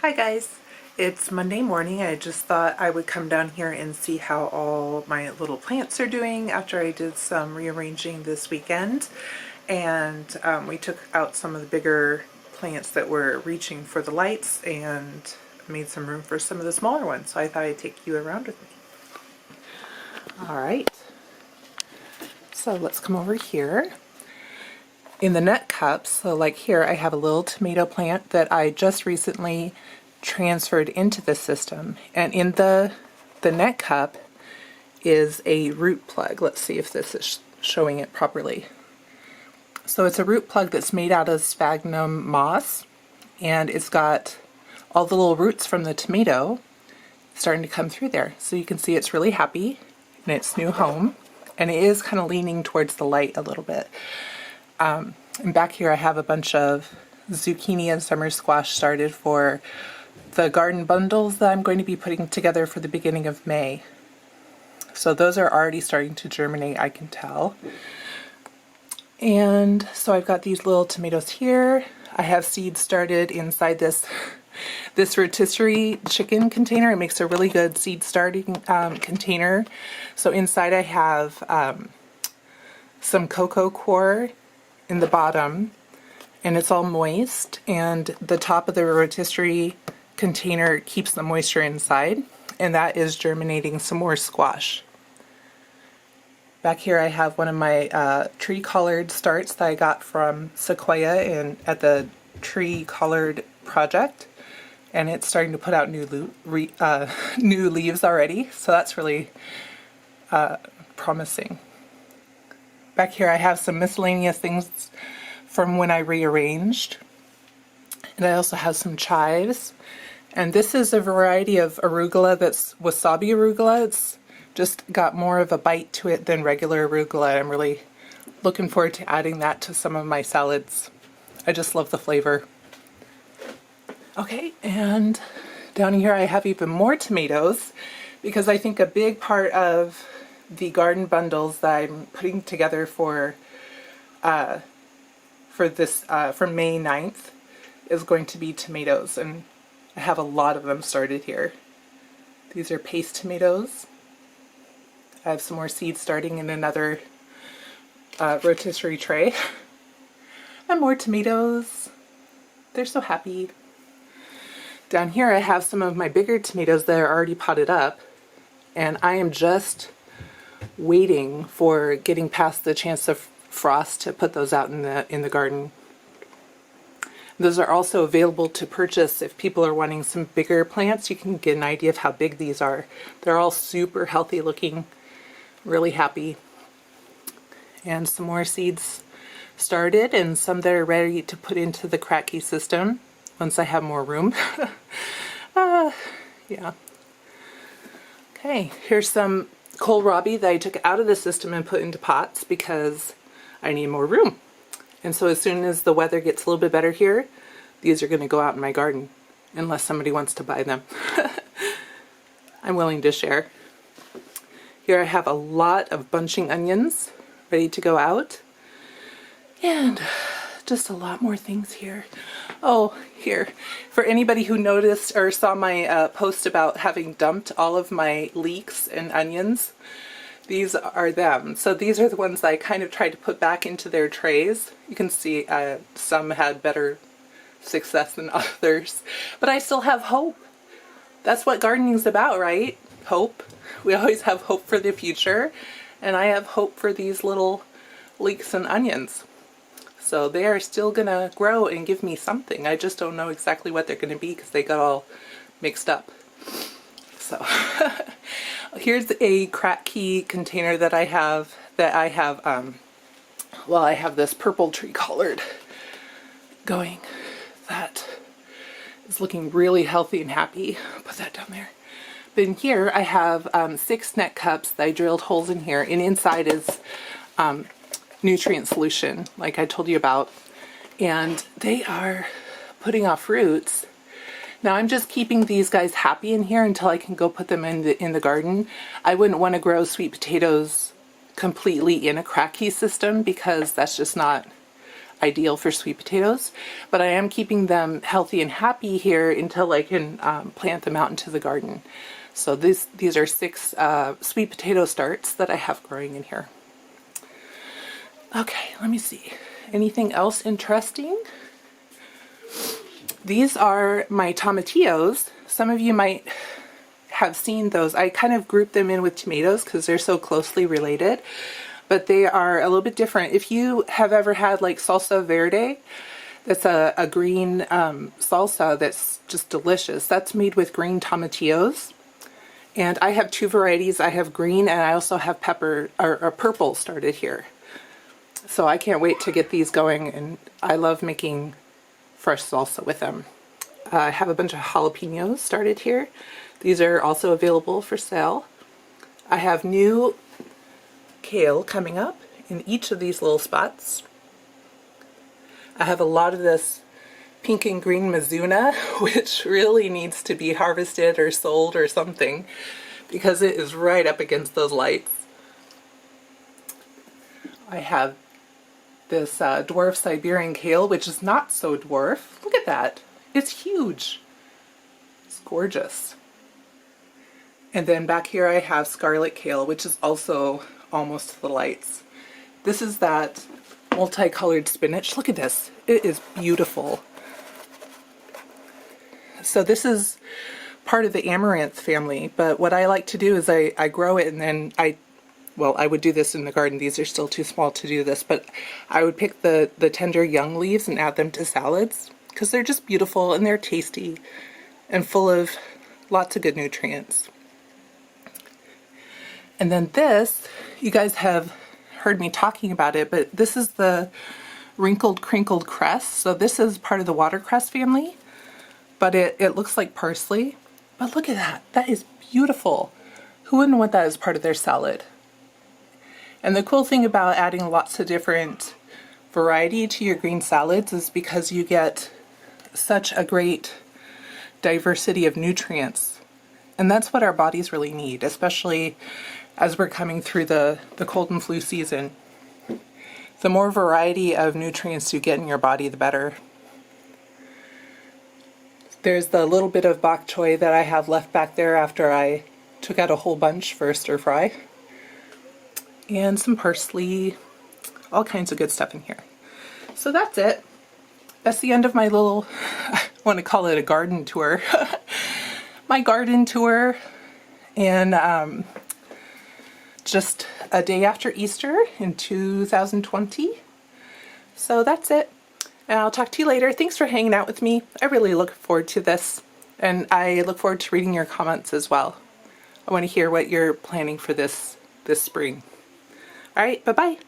Hi guys, it's Monday morning. I just thought I would come down here and see how all my little plants are doing after I did some rearranging this weekend. And we took out some of the bigger plants that were reaching for the lights and made some room for some of the smaller ones. So I thought I'd take you around with me. All right, so let's come over here. In the net cups, so like here I have a little tomato plant that I just recently transferred into the system, and in the net cup is a root plug. Let's see if this is showing it properly. So it's a root plug that's made out of sphagnum moss, and it's got all the little roots from the tomato starting to come through there. So you can see it's really happy in its new home, and it is kind of leaning towards the light a little bit. And back here I have a bunch of zucchini and summer squash started for the garden bundles that I'm going to be putting together for the beginning of May. So those are already starting to germinate, I can tell. And so I've got these little tomatoes here. I have seeds started inside this rotisserie chicken container. It makes a really good seed starting container. So inside I have some cocoa coir in the bottom, and it's all moist, and the top of the rotisserie container keeps the moisture inside, and that is germinating some more squash. Back here I have one of my tree collard starts that I got from Sequoia at the tree collard project, and it's starting to put out new leaves already, so that's really promising. Back here I have some miscellaneous things from when I rearranged. And I also have some chives. And this is a variety of arugula that's wasabi arugula. It's just got more of a bite to it than regular arugula. I'm really looking forward to adding that to some of my salads. I just love the flavor. Okay, and down here I have even more tomatoes, because I think a big part of the garden bundles that I'm putting together for May 9th is going to be tomatoes, and I have a lot of them started here. These are paste tomatoes. I have some more seeds starting in another rotisserie tray. And more tomatoes. They're so happy. Down here I have some of my bigger tomatoes that are already potted up, and I am just waiting for getting past the chance of frost to put those out in the garden. Those are also available to purchase if people are wanting some bigger plants. You can get an idea of how big these are. They're all super healthy looking, really happy. And some more seeds started, and some that are ready to put into the cracky system once I have more room. Yeah. Okay, here's some kohlrabi that I took out of the system and put into pots because I need more room. And so as soon as the weather gets a little bit better here, these are going to go out in my garden, unless somebody wants to buy them. I'm willing to share. Here I have a lot of bunching onions ready to go out, and just a lot more things here. Oh, here, for anybody who noticed or saw my post about having dumped all of my leeks and onions, these are them. So these are the ones that I kind of tried to put back into their trays. You can see some had better success than others, but I still have hope. That's what gardening's about, right? Hope. We always have hope for the future, and I have hope for these little leeks and onions. So they are still gonna grow and give me something. I just don't know exactly what they're gonna be because they got all mixed up. So here's a crack key container that I have, well, I have this purple tree collard going that is looking really healthy and happy. Put that down there. But in here I have 6 net cups that I drilled holes in here, and inside is nutrient solution like I told you about, and they are putting off roots. Now I'm just keeping these guys happy in here until I can go put them in the garden. I wouldn't want to grow sweet potatoes completely in a cracky system because that's just not ideal for sweet potatoes, but I am keeping them healthy and happy here until I can plant them out into the garden. So these are 6 sweet potato starts that I have growing in here. Okay, let me see. Anything else interesting? These are my tomatillos. Some of you might have seen those. I kind of grouped them in with tomatoes because they're so closely related, but they are a little bit different. If you have ever had like salsa verde, that's a green salsa that's just delicious. That's made with green tomatillos. And I have 2 varieties. I have green and I also have pepper or purple started here. So I can't wait to get these going, and I love making fresh salsa with them. I have a bunch of jalapenos started here. These are also available for sale. I have new kale coming up in each of these little spots. I have a lot of this pink and green mizuna, which really needs to be harvested or sold or something because it is right up against those lights. I have this dwarf Siberian kale, which is not so dwarf. Look at that. It's huge. It's gorgeous. And then back here I have scarlet kale, which is also almost to the lights. This is that multicolored spinach. Look at this. It is beautiful. So this is part of the amaranth family, but what I like to do is I grow it and then I would do this in the garden. These are still too small to do this, but I would pick the tender young leaves and add them to salads because they're just beautiful and they're tasty and full of lots of good nutrients. And then this, you guys have heard me talking about it, but this is the wrinkled crinkled cress. So this is part of the watercress family, but it looks like parsley. But look at that. That is beautiful. Who wouldn't want that as part of their salad? And the cool thing about adding lots of different variety to your green salads is because you get such a great diversity of nutrients. And that's what our bodies really need, especially as we're coming through the cold and flu season. The more variety of nutrients you get in your body, the better. There's the little bit of bok choy that I have left back there after I took out a whole bunch for a stir fry. And some parsley, all kinds of good stuff in here. So that's it. That's the end of my little, I want to call it a garden tour. My garden tour, and just a day after Easter in 2020. So that's it. And I'll talk to you later. Thanks for hanging out with me. I really look forward to this, and I look forward to reading your comments as well. I want to hear what you're planning for this spring. All right, bye-bye.